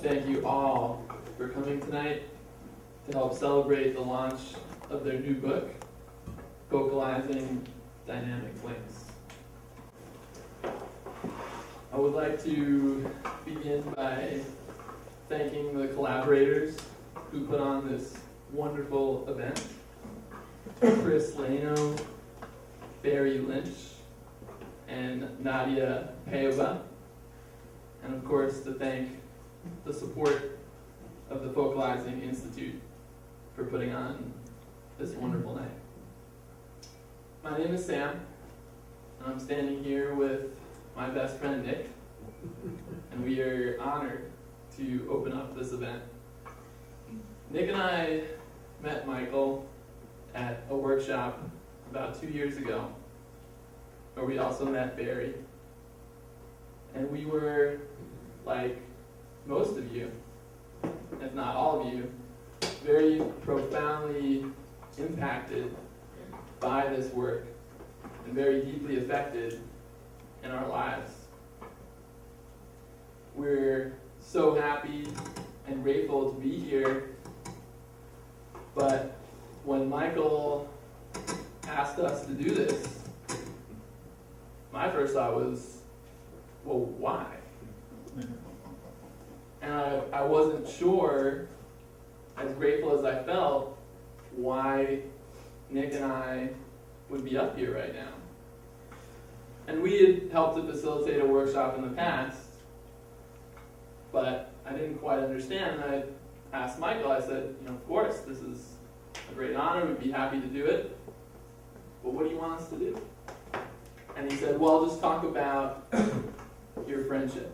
thank you all for coming tonight to help celebrate the launch of their new book, Focalizing Dynamic Links. I would like to begin by thanking the collaborators who put on this wonderful event. Chris Lano, Barry Lynch, and Nadia Payova. And of course to thank the support of the Focalizing Institute for putting on this wonderful night. My name is Sam, and I'm standing here with my best friend Nick, and we are honored to open up this event. Nick and I met Michael at a workshop about 2 years ago, where we also met Barry. And we were, like most of you, if not all of you, very profoundly impacted by this work and very deeply affected in our lives. We're so happy and grateful to be here, but when Michael asked us to do this, my first thought was, well, why? And I wasn't sure, as grateful as I felt, why Nick and I would be up here right now. And we had helped to facilitate a workshop in the past, but I didn't quite understand. And I asked Michael, I said, of course, this is a great honor, we'd be happy to do it, but what do you want us to do? And he said, well, just talk about your friendship.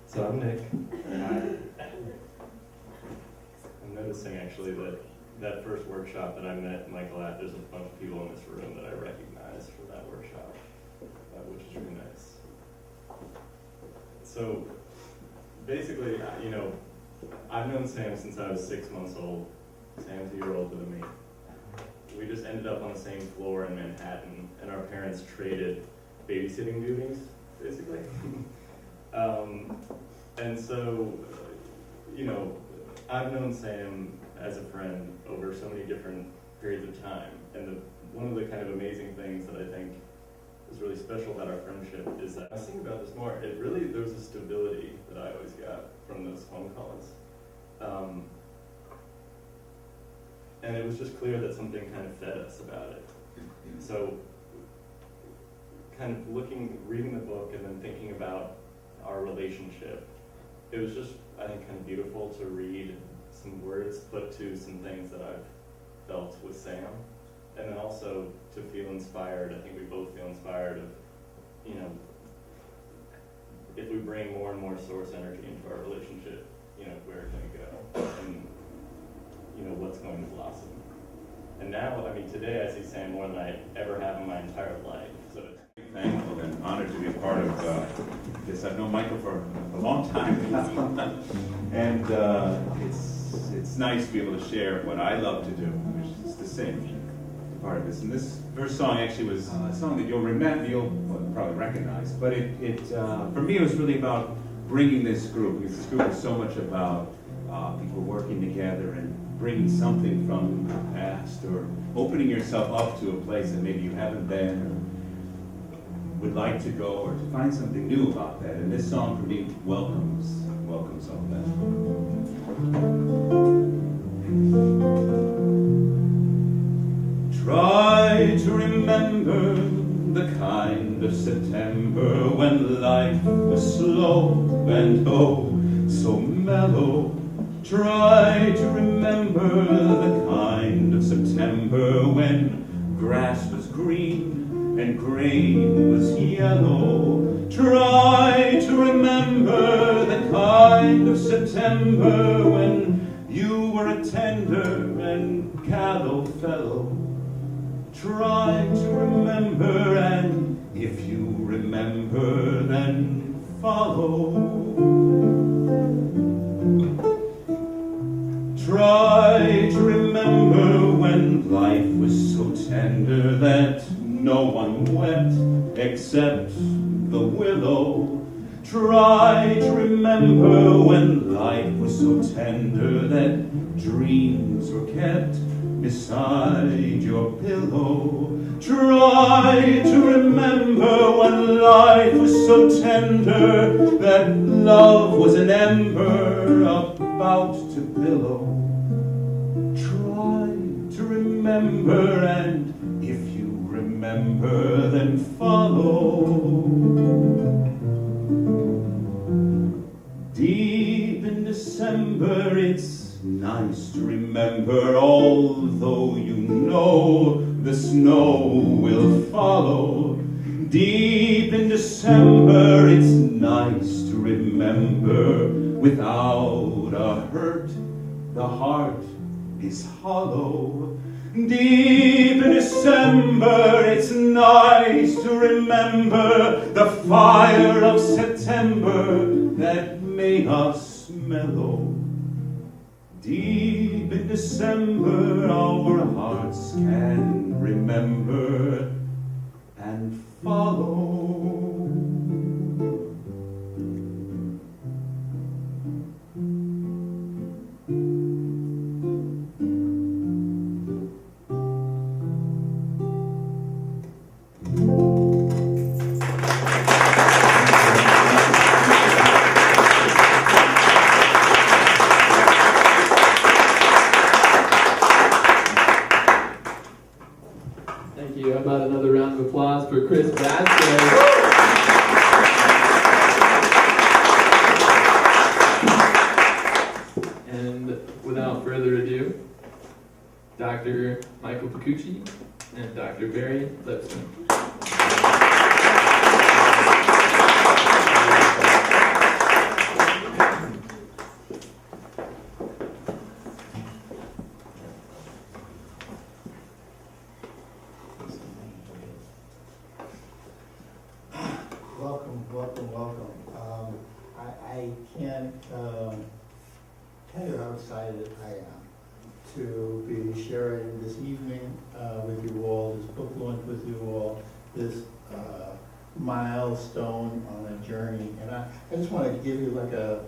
So I'm Nick. I'm noticing actually that first workshop that I met Michael at, there's a bunch of people in this room that I recognize from that workshop, which is really nice. So basically, I've known Sam since I was 6 months old. Sam's a year older than me. We just ended up on the same floor in Manhattan, and our parents traded babysitting duties, basically. And so, I've known Sam as a friend over so many different periods of time, and one of the kind of amazing things that I think is really special about our friendship is that I was thinking about this more. There was a stability that I always got from those phone calls. And it was just clear that something kind of fed us about it. So kind of reading the book and then thinking about our relationship, it was just, I think, kind of beautiful to read some words put to some things that I've felt with Sam. And then also to feel inspired. I think we both feel inspired of, if we bring more and more source energy into our relationship, where it can go, and what's going to blossom. And now, today I see Sam more than I ever have in my entire life. So it's thankful and honored to be a part of this. I've known Michael for a long time, and it's nice to be able to share what I love to do, which is to sing. Part of this, and this first song actually was a song that you'll probably recognize, but it for me it was really about bringing this group, because this group is so much about people working together and bringing something from the past, or opening yourself up to a place that maybe you haven't been or would like to go, or to find something new about that. And this song for me welcomes all that. Try to remember the kind of September when life was slow and oh so mellow. Try to remember the kind of September when grass was green and grain was yellow. Try to remember the kind of September when you were a tender and callow fellow. Try to remember, and if you remember, then follow. Try to remember when so tender that no one wept except the willow. Try to remember when life was so tender that dreams were kept beside your pillow. Try to remember when life was so tender that love was an ember about to billow. Try to remember, and if you remember, then follow. Deep in December, it's nice to remember, although you know the snow will follow. Deep in December, it's nice to remember, without a hurt, the heart is hollow. Deep in December, it's nice to remember the fire of September that made us mellow. Deep in December, our hearts can remember and follow. Thank you. How about another round of applause for Chris Vasquez? And without further ado, Dr. Michael Picucci and Dr. Barry Lipson. Welcome. I can't tell you how excited I am to be sharing this evening with you all, this book launch with you all, this milestone on a journey. And I just want to give you like a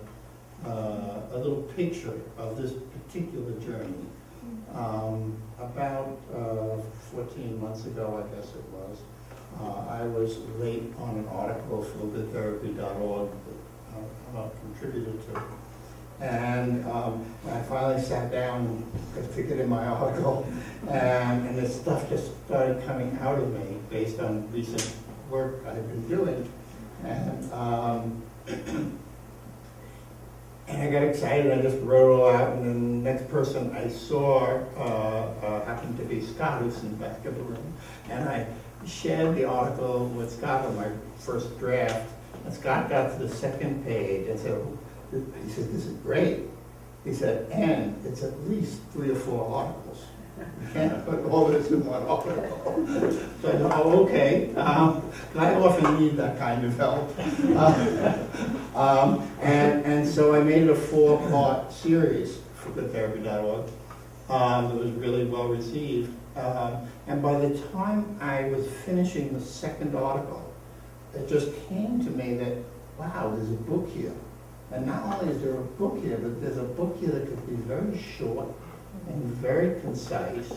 little picture of this particular journey. About 14 months ago, I guess it was, I was late on an article for goodtherapy.org that I'm a contributor to. And I finally sat down to get in my article, and this stuff just started coming out of me based on recent work I had been doing. And and I got excited, I just wrote it all out, and then the next person I saw happened to be Scott, who's in the back of the room. And I shared the article with Scott on my first draft, and Scott got to the second page and said, he said, "This is great." He said, "And it's at least 3 or 4 articles. You can't put all this in one article." So I thought, "Oh, okay." I often need that kind of help. And so I made it a 4-part series for goodtherapy.org. It was really well received. And by the time I was finishing the second article, it just came to me that, wow, there's a book here. And not only is there a book here, but there's a book here that could be very short and very concise,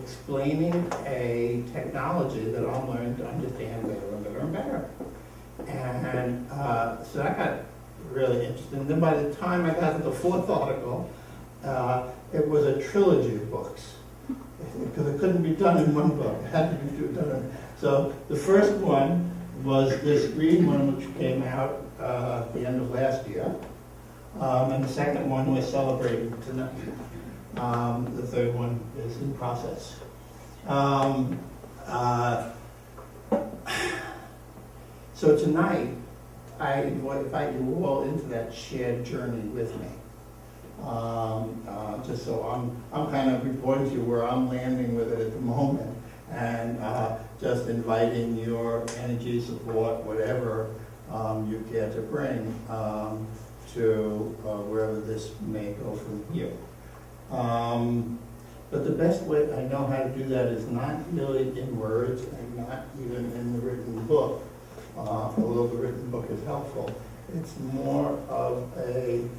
explaining a technology that I'll learn to understand better and better and better. And so I got really interested. And then by the time I got to the 4th article, it was a trilogy of books, because it couldn't be done in one book. It had to be done in. So the first one was this green one, which came out at the end of last year. And the second one we're celebrating tonight. The third one is in process. So tonight, I invite you all into that shared journey with me. Just so I'm kind of reporting to you where I'm landing with it at the moment, and just inviting your energy, support, whatever you care to bring to wherever this may go from here. But the best way I know how to do that is not really in words and not even in the written book, although the written book is helpful. It's more of an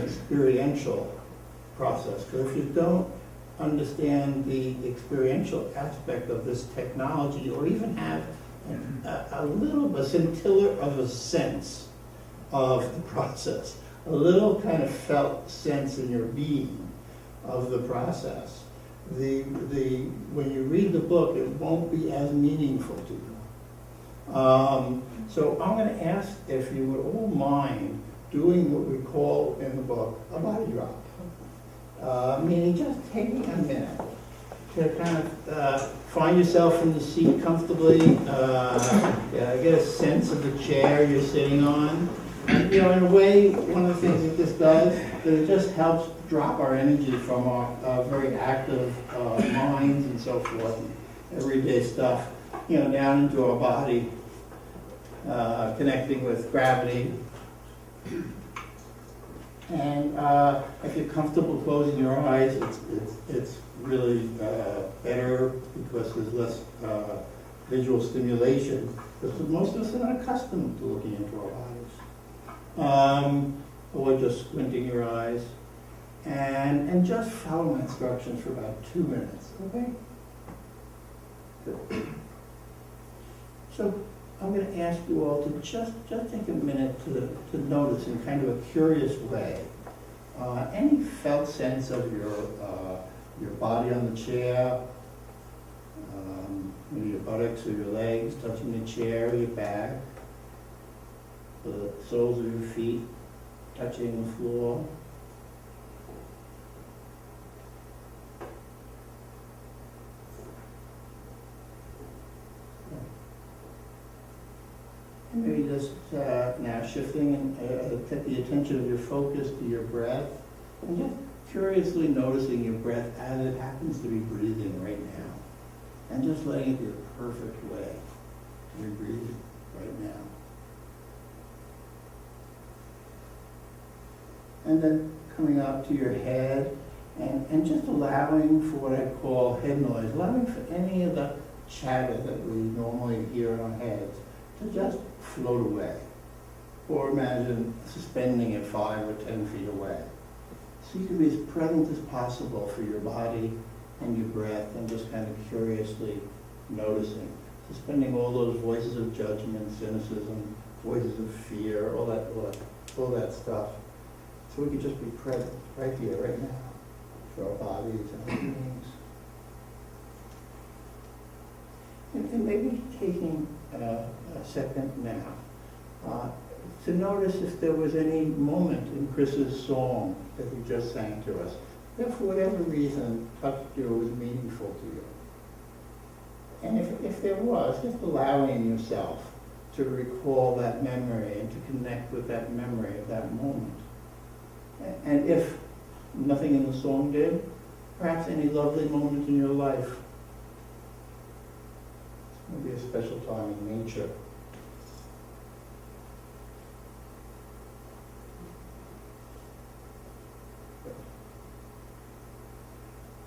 experiential process. Because if you don't understand the experiential aspect of this technology, or even have a little, a scintilla of a sense of the process, a little kind of felt sense in your being of the process, when you read the book, it won't be as meaningful to you. So I'm going to ask if you would all mind doing what we call in the book a body drop. Meaning just taking a minute to kind of find yourself in the seat comfortably, get a sense of the chair you're sitting on. And, in a way, one of the things that this does, that it just helps drop our energy from our very active minds and so forth, and everyday stuff, down into our body, connecting with gravity. And if you're comfortable closing your eyes, it's really better because there's less visual stimulation, because most of us are not accustomed to looking into our bodies. Or just squinting your eyes. And just follow my instructions for about 2 minutes, okay? Good. So I'm going to ask you all to just take a minute to notice in kind of a curious way any felt sense of your body on the chair, maybe your buttocks or your legs touching the chair or your back, the soles of your feet touching the floor. And maybe just now shifting and get the attention of your focus to your breath, and just curiously noticing your breath as it happens to be breathing right now, and just letting it be a perfect way to be breathing right now. And then coming up to your head, and just allowing for what I call head noise, allowing for any of the chatter that we normally hear in our heads to just float away. Or imagine suspending it 5 or 10 feet away. So you can be as present as possible for your body and your breath, and just kind of curiously noticing. Suspending all those voices of judgment, cynicism, voices of fear, all that stuff. So we can just be present right here, right now, for our bodies and our beings. And maybe taking a second now to notice if there was any moment in Chris's song that he just sang to us that for whatever reason touched you or was meaningful to you. And if there was, just allowing yourself to recall that memory and to connect with that memory of that moment. And if nothing in the song did, perhaps any lovely moment in your life. Maybe a special time in nature.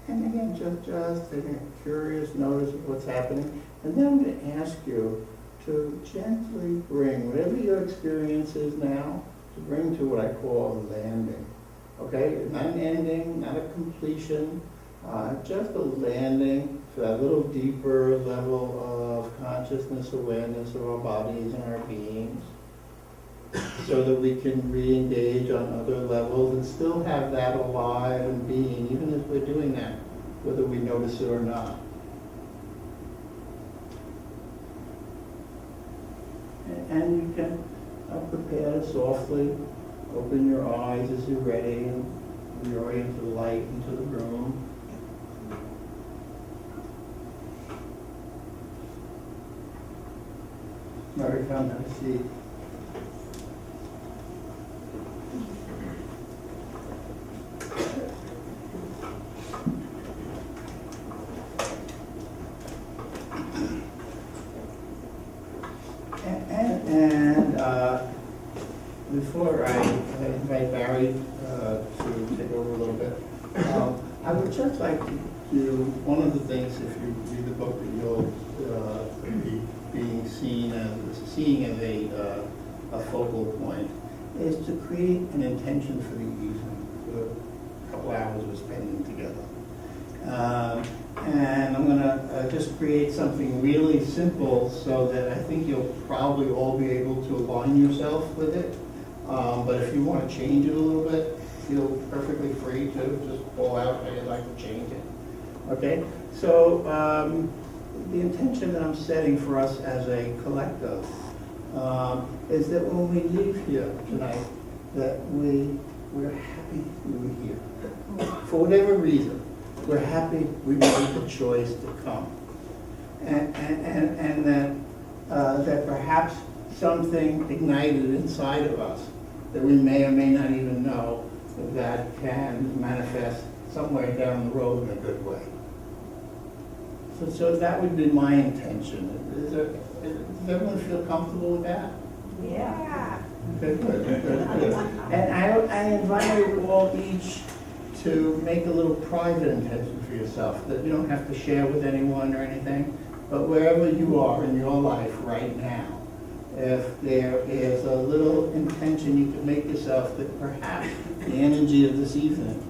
And again, just taking a curious notice of what's happening. And then I'm going to ask you to gently bring whatever your experience is now, to bring to what I call a landing. Okay? Not an ending, not a completion, just a landing for that little deeper level of consciousness, awareness of our bodies and our beings, so that we can re-engage on other levels and still have that alive and being, even as we're doing that, whether we notice it or not. And you can prepare to softly open your eyes as you're ready and reorient the light into the room. Mary, come have a seat. Before I invite Barry to take over a little bit, I would just one of the things, if you read the book, that you'll be being seen as a focal point, is to create an intention for the evening, for a couple hours we're spending together. And I'm gonna just create something really simple so that I think you'll probably all be able to align yourself with it. But if you want to change it a little bit, feel perfectly free to just pull out how you'd like to change it. Okay? So the intention that I'm setting for us as a collective is that when we leave here tonight, that we're happy we were here. For whatever reason, we're happy we made the choice to come. And that perhaps something ignited inside of us that we may or may not even know that can manifest somewhere down the road in a good way. So that would be my intention. Does everyone feel comfortable with that? Yeah. Good. And I invite you all each to make a little private intention for yourself that you don't have to share with anyone or anything, but wherever you are in your life right now, if there is a little intention you can make yourself that perhaps the energy of this evening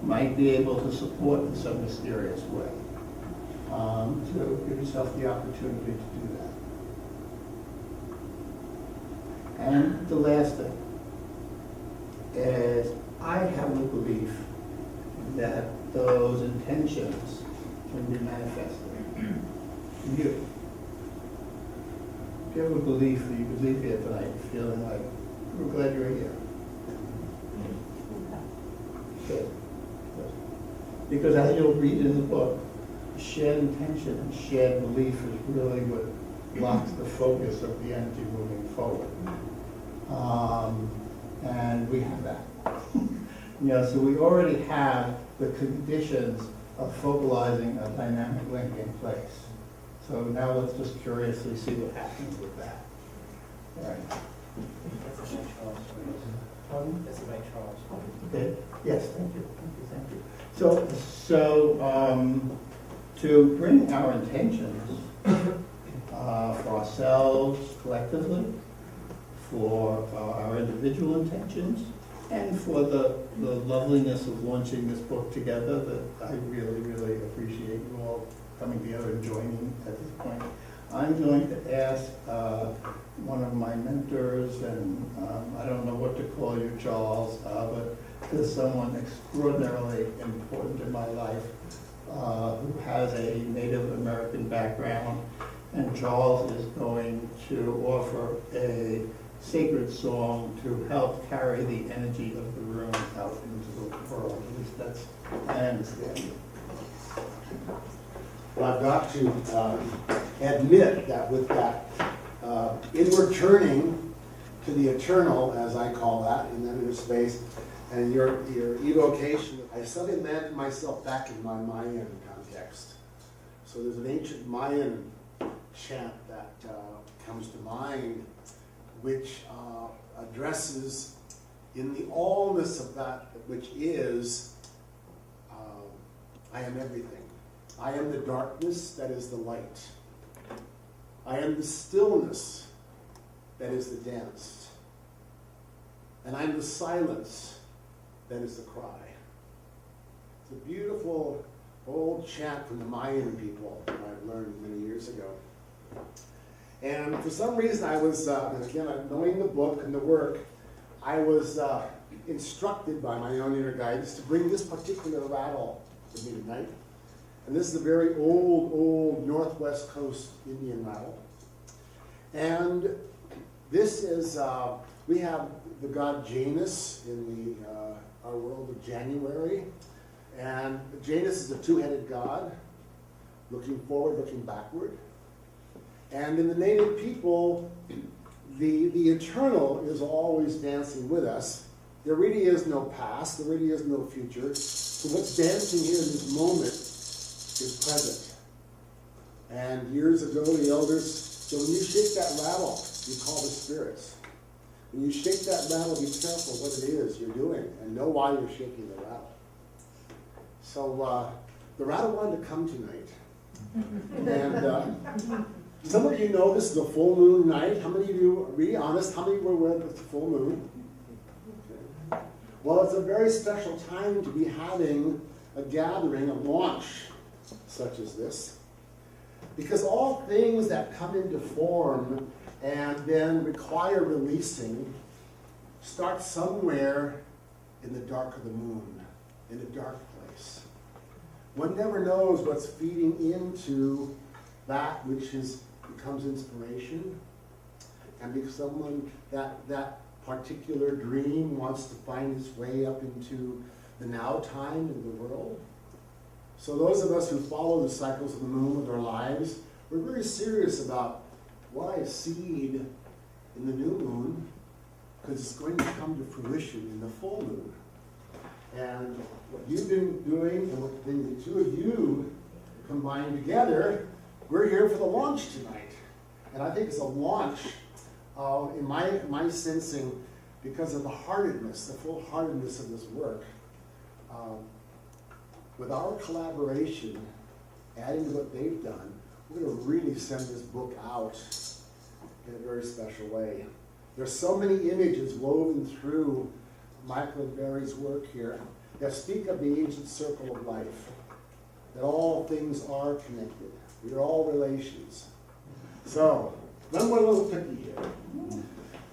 might be able to support in some mysterious way, to give yourself the opportunity to do that. And the last thing is I have the belief that those intentions can be manifested in you. If you have a belief that you could leave here tonight feeling like, we're glad you're here. Good. Because as you'll read in the book, shared intention and shared belief is really what locks the focus of the energy moving forward. And we have that. So we already have the conditions of focalizing a dynamic link in place. So now let's just curiously see what happens with that. All right. That's about Charles. Pardon? That's about Charles. Okay. Yes, thank you. So to bring our intentions for ourselves collectively, for our individual intentions, and for the loveliness of launching this book together, that I really, really appreciate you all coming together and joining at this point. I'm going to ask one of my mentors, and I don't know what to call you, Charles, but there's someone extraordinarily important in my life who has a Native American background, and Charles is going to offer a sacred song to help carry the energy of the room out into the world. At least that's my understanding. Well, I've got to admit that with that inward turning to the eternal, as I call that, in that inner space, and your evocation, I suddenly landed myself back in my Mayan context. So there's an ancient Mayan chant that comes to mind, which addresses in the allness of that which is, I am everything. I am the darkness that is the light. I am the stillness that is the dance. And I'm the silence that is the cry. It's a beautiful old chant from the Mayan people that I've learned many years ago. And for some reason I was, again, knowing the book and the work, I was instructed by my own inner guidance to bring this particular rattle with me tonight. And this is a very old Northwest Coast Indian rattle. And this is, we have the god Janus in our world of January. And Janus is a two-headed god, looking forward, looking backward. And in the native people, the eternal is always dancing with us. There really is no past, there really is no future. So what's dancing here in this moment is present. And years ago, the elders, so when you shake that rattle, you call the spirits. When you shake that rattle, be careful what it is you're doing and know why you're shaking the rattle. So the Rata wanted to come tonight. And some of you know this is a full moon night. How many of you, be honest, how many were aware that it's a full moon? Okay. Well, it's a very special time to be having a gathering, a launch such as this. Because all things that come into form and then require releasing start somewhere in the dark of the moon, in a dark place. One never knows what's feeding into that which becomes inspiration, and because someone that particular dream wants to find its way up into the now time in the world. So those of us who follow the cycles of the moon with our lives, we're very serious about why a seed in the new moon, because it's going to come to fruition in the full moon. And what you've been doing and what the two of you combined together, we're here for the launch tonight. And I think it's a launch, in my sensing, because of the heartedness, the full-heartedness of this work. With our collaboration, adding to what they've done, we're going to really send this book out in a very special way. There's so many images woven through Michael and Barry's work here that speak of the ancient circle of life, that all things are connected. We are all relations. So, one more little cookie here.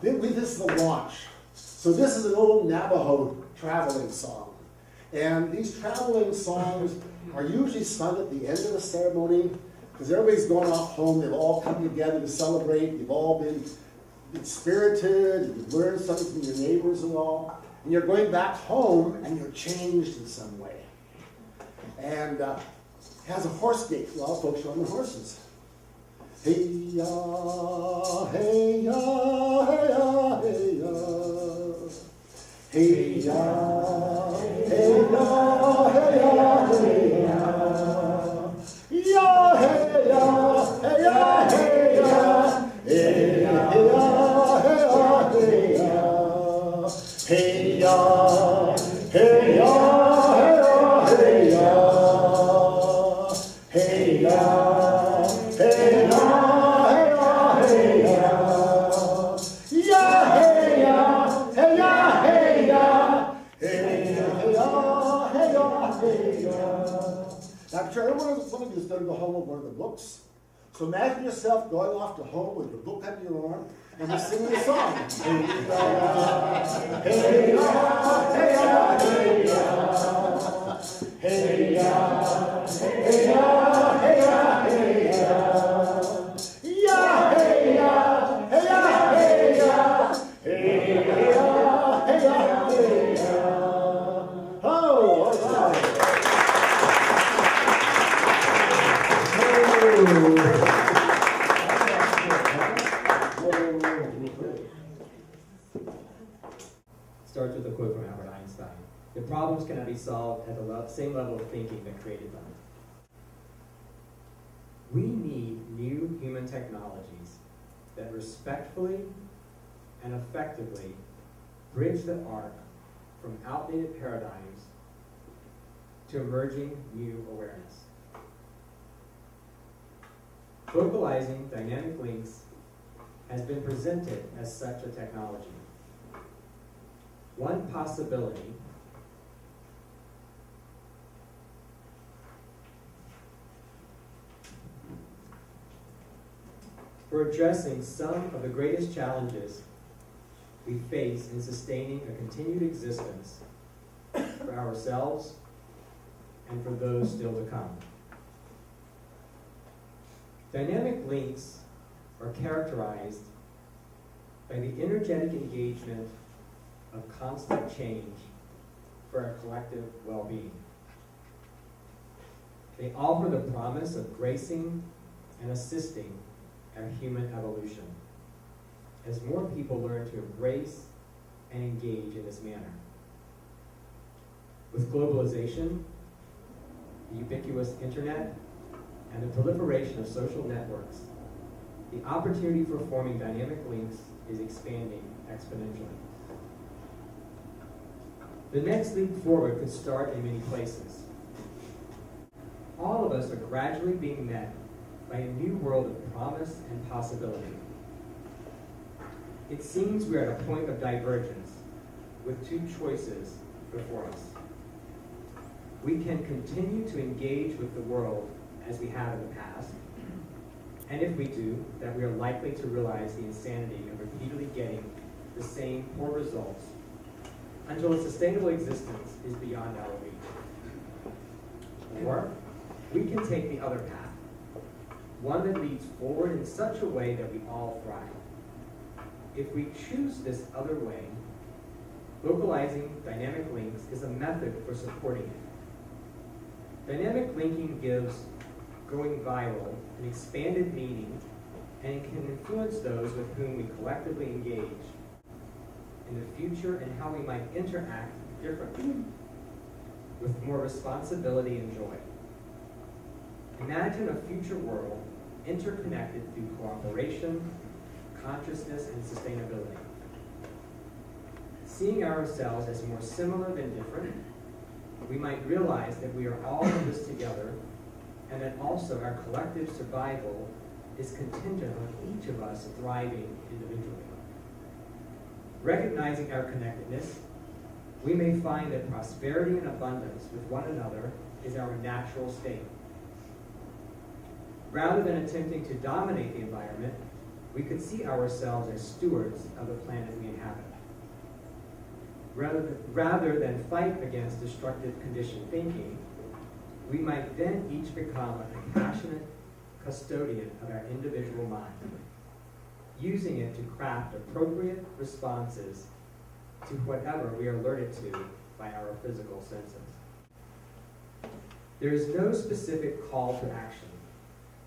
This is the launch. So this is an old Navajo traveling song. And these traveling songs are usually sung at the end of the ceremony because everybody's going off home. They've all come together to celebrate. You've all been spirited. You've learned something from your neighbors and all. And you're going back home and you're changed in some way. And it has a horse gait. A lot of folks are on the horses. Hey ya, hey ya, hey ya, hey ya. Hey ya, hey ya, hey ya, hey ya. Ya, hey ya, hey ya, hey ya. Hey ya, hey ya, hey ya, hey ya. Hey ya, hey ya, hey ya, hey ya. Hey ya, hey ya. I'm sure everyone of you has done the home of one of the books. So imagine yourself going off to home with your book under your arm and you're singing a song. Hey ya, hey ya, hey ya, hey ya. Hey ya, hey ya, hey ya, hey ya. Ya, hey ya, hey ya, hey ya. Hey ya, hey ya, hey ya. Oh, all right. Starts with a quote from Albert Einstein. The problems cannot be solved at the same level of thinking that created them. We need new human technologies that respectfully and effectively bridge the arc from outdated paradigms to emerging new awareness. Focalizing dynamic links has been presented as such a technology. One possibility for addressing some of the greatest challenges we face in sustaining a continued existence for ourselves and for those still to come. Dynamic links are characterized by the energetic engagement of constant change for our collective well-being. They offer the promise of gracing and assisting our human evolution as more people learn to embrace and engage in this manner. With globalization, the ubiquitous internet, and the proliferation of social networks, the opportunity for forming dynamic links is expanding exponentially. The next leap forward could start in many places. all of us are gradually being met by a new world of promise and possibility. It seems we are at a point of divergence with two choices before us. We can continue to engage with the world as we have in the past, and if we do, that we are likely to realize the insanity of repeatedly getting the same poor results until a sustainable existence is beyond our reach. Or we can take the other path, one that leads forward in such a way that we all thrive. If we choose this other way, Focalizing dynamic links is a method for supporting it. Dynamic linking gives going viral an expanded meaning, and it can influence those with whom we collectively engage in the future and how we might interact differently with more responsibility and joy. Imagine a future world interconnected through cooperation, consciousness, and sustainability. Seeing ourselves as more similar than different, we might realize that we are all in this together, and that also our collective survival is contingent on each of us thriving individually. Recognizing our connectedness, we may find that prosperity and abundance with one another is our natural state. Rather than attempting to dominate the environment, we could see ourselves as stewards of the planet we inhabit. Rather than fight against destructive conditioned thinking, we might then each become a compassionate custodian of our individual mind, using it to craft appropriate responses to whatever we are alerted to by our physical senses. There is no specific call to action,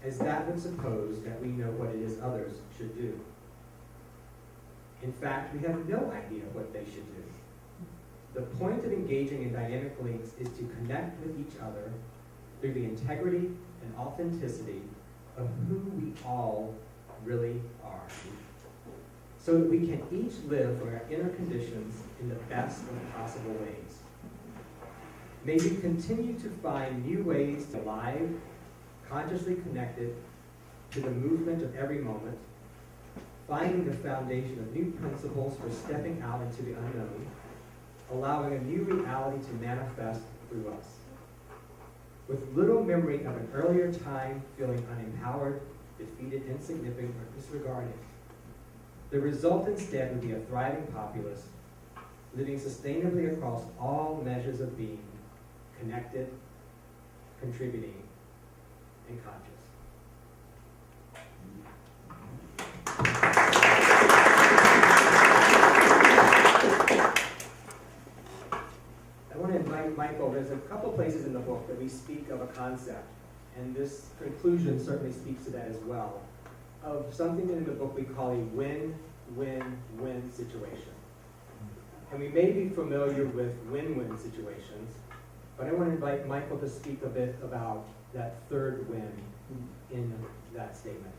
as that would suppose that we know what it is others should do. In fact, we have no idea what they should do. The point of engaging in dynamic links is to connect with each other through the integrity and authenticity of who we all really are, so that we can each live from our inner conditions in the best of possible ways. May we continue to find new ways to live, consciously connected to the movement of every moment, finding the foundation of new principles for stepping out into the unknown, allowing a new reality to manifest through us. With little memory of an earlier time feeling unempowered, defeated, insignificant, or disregarded, the result instead would be a thriving populace, living sustainably across all measures of being, connected, contributing, and conscious. I want to invite Michael. There's a couple places in the book that we speak of a concept, and this conclusion certainly speaks to that as well, of something in the book we call a win-win-win situation. And we may be familiar with win-win situations, but I want to invite Michael to speak a bit about that third win in that statement.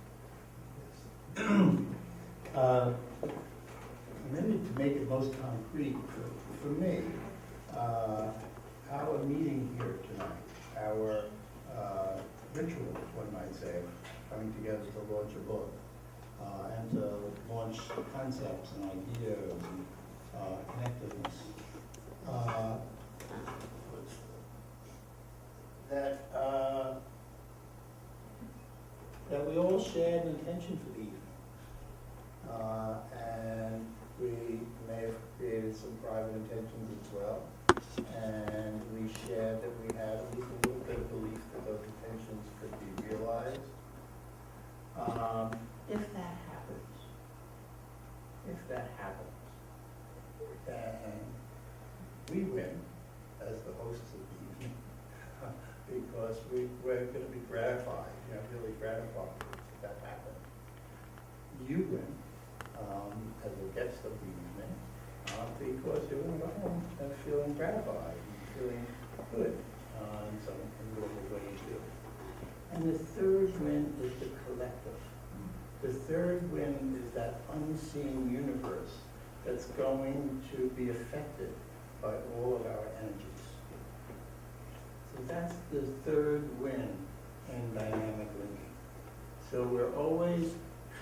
Maybe to make it most concrete for me, our meeting here tonight, our ritual, one might say, coming together to launch a book and to launch concepts and ideas and connectedness. That we all shared an intention for the evening. And we may have created some private intentions as well. And we shared that we had at least a little bit of belief that those intentions could be realized. If that happens, then we win as the hosts of the evening because we're going to be gratified, really gratified if that happens. You win as the guest of the evening because you're going to go home and feeling gratified and feeling good in what we're going to do. And the third win is the collective. The third win is that unseen universe that's going to be affected by all of our energies. That's the third win in dynamic linking. So we're always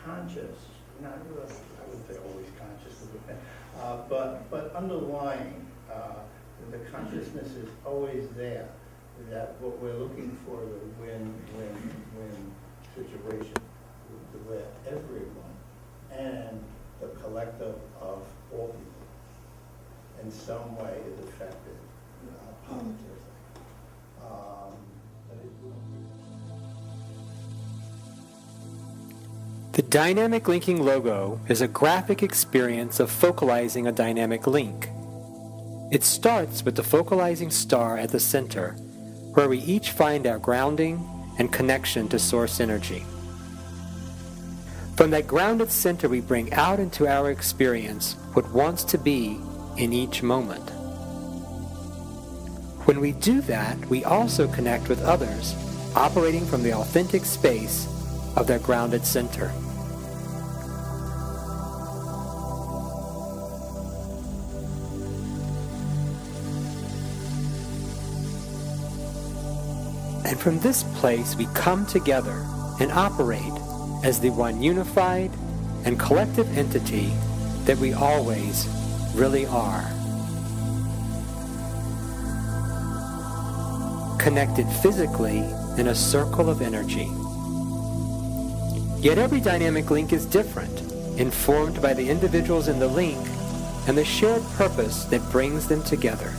conscious, not really, I wouldn't say always conscious of the win, but underlying, the consciousness is always there, that what we're looking for, the win-win-win situation where everyone and the collective of all people in some way is affected positively. But it will be. The dynamic linking logo is a graphic experience of focalizing a dynamic link. It starts with the focalizing star at the center, where we each find our grounding and connection to source energy. From that grounded center, we bring out into our experience what wants to be in each moment. When we do that, we also connect with others, operating from the authentic space of their grounded center. And from this place, we come together and operate as the one unified and collective entity that we always really are. Connected physically in a circle of energy. Yet every dynamic link is different, informed by the individuals in the link and the shared purpose that brings them together.